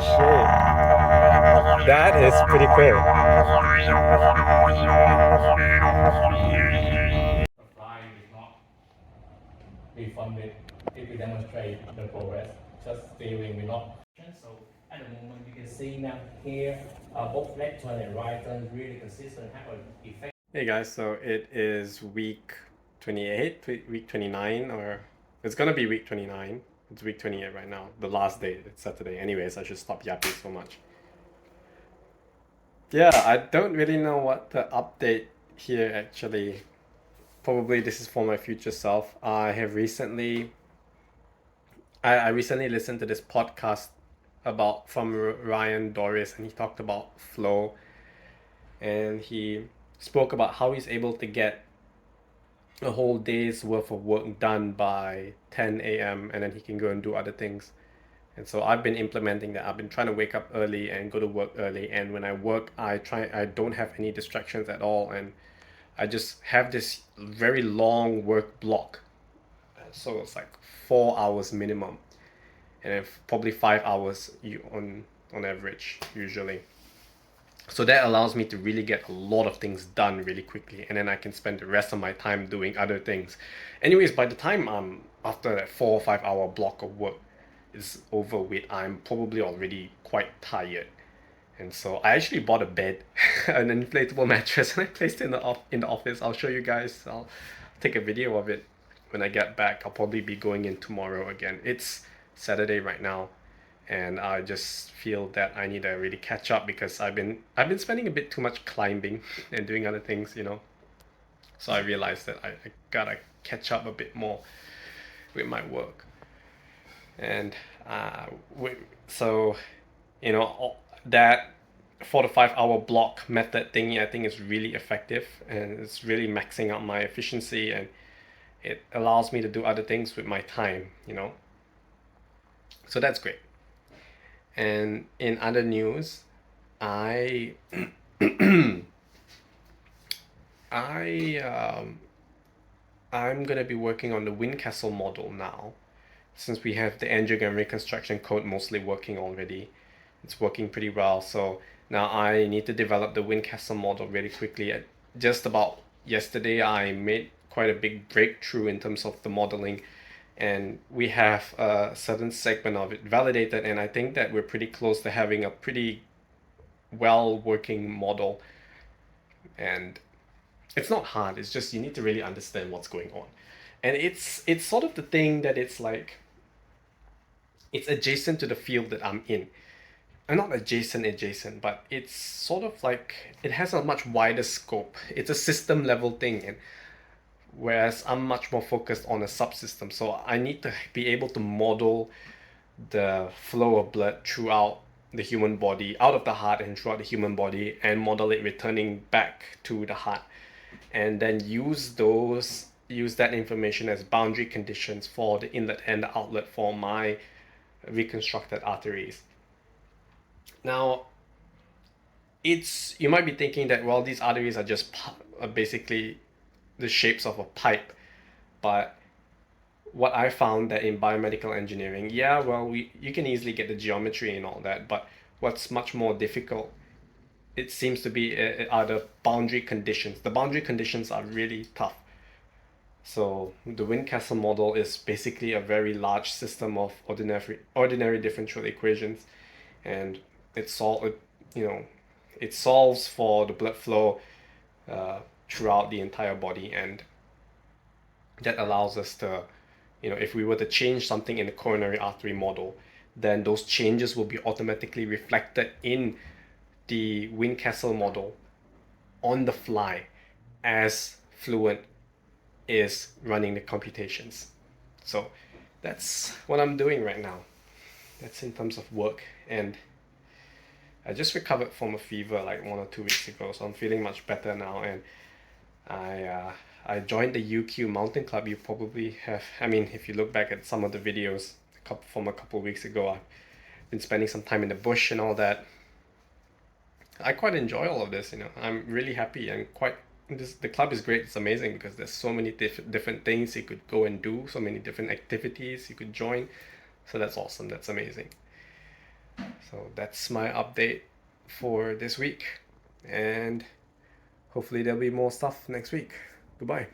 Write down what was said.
shit. That is pretty cool. Flying is not be funded if we demonstrate the progress. Just steering will not. So at the moment you can see now here both left turn and right turn really consistent have an effect. Hey guys, so it is week 28, week 29, or it's gonna be week 29. It's week 28 right now. The last day, it's Saturday. Anyways, I should stop yapping so much. Yeah, I don't really know what the update here actually. Probably this is for my future self. I recently listened to this podcast about from Ryan Doris, and he talked about flow, and he spoke about how he's able to get a whole day's worth of work done by 10 a.m. and then he can go and do other things. And so I've been implementing that. I've been trying to wake up early and go to work early. And when I work, I don't have any distractions at all. And I just have this very long work block. So it's like 4 hours minimum. And then probably 5 hours on average, usually. So that allows me to really get a lot of things done really quickly, and then I can spend the rest of my time doing other things. Anyways, by the time I'm after that 4 or 5 hour block of work is over with, I'm probably already quite tired. And so I actually bought a bed, an inflatable mattress, and I placed it in the office. I'll show you guys. I'll take a video of it when I get back. I'll probably be going in tomorrow again. It's Saturday right now, and I just feel that I need to really catch up because I've been spending a bit too much climbing and doing other things, you know. So I realized that I gotta catch up a bit more with my work, and uh, so you know that 4 to 5 hour block method thingy I think is really effective, and it's really maxing out my efficiency, and it allows me to do other things with my time, you know. So that's great. And in other news, I I I'm gonna be working on the Windcastle model now, since we have the angiogram reconstruction code mostly working already. It's working pretty well. So now I need to develop the Windcastle model really quickly. Just about yesterday, I made quite a big breakthrough in terms of the modeling, and we have a certain segment of it validated, and I think that we're pretty close to having a pretty well working model. And it's not hard, it's just you need to really understand what's going on. And it's sort of the thing that it's like it's adjacent to the field that I'm in. And not adjacent, but it's sort of like it has a much wider scope. It's a system level thing, and whereas I'm much more focused on a subsystem. So I need to be able to model the flow of blood throughout the human body, out of the heart and throughout the human body, and model it returning back to the heart, and then use that information as boundary conditions for the inlet and the outlet for my reconstructed arteries. Now, it's you might be thinking that, well, these arteries are just basically the shapes of a pipe, but what I found that in biomedical engineering, yeah, well, you can easily get the geometry and all that, but what's much more difficult, it seems to be, are the boundary conditions. The boundary conditions are really tough. So the Windcastle model is basically a very large system of ordinary differential equations, and you know, it solves for the blood flow throughout the entire body, and that allows us to, you know, if we were to change something in the coronary artery model, then those changes will be automatically reflected in the Windcastle model on the fly as Fluent is running the computations. So that's what I'm doing right now. That's in terms of work. And I just recovered from a fever like 1 or 2 weeks ago, so I'm feeling much better now. And I joined the UQ Mountain Club. You probably have. I mean, if you look back at some of the videos from a couple of weeks ago, I've been spending some time in the bush and all that. I quite enjoy all of this. You know, I'm really happy and quite. The club is great. It's amazing because there's so many different things you could go and do, so many different activities you could join. So that's awesome. That's amazing. So that's my update for this week, and hopefully there'll be more stuff next week. Goodbye.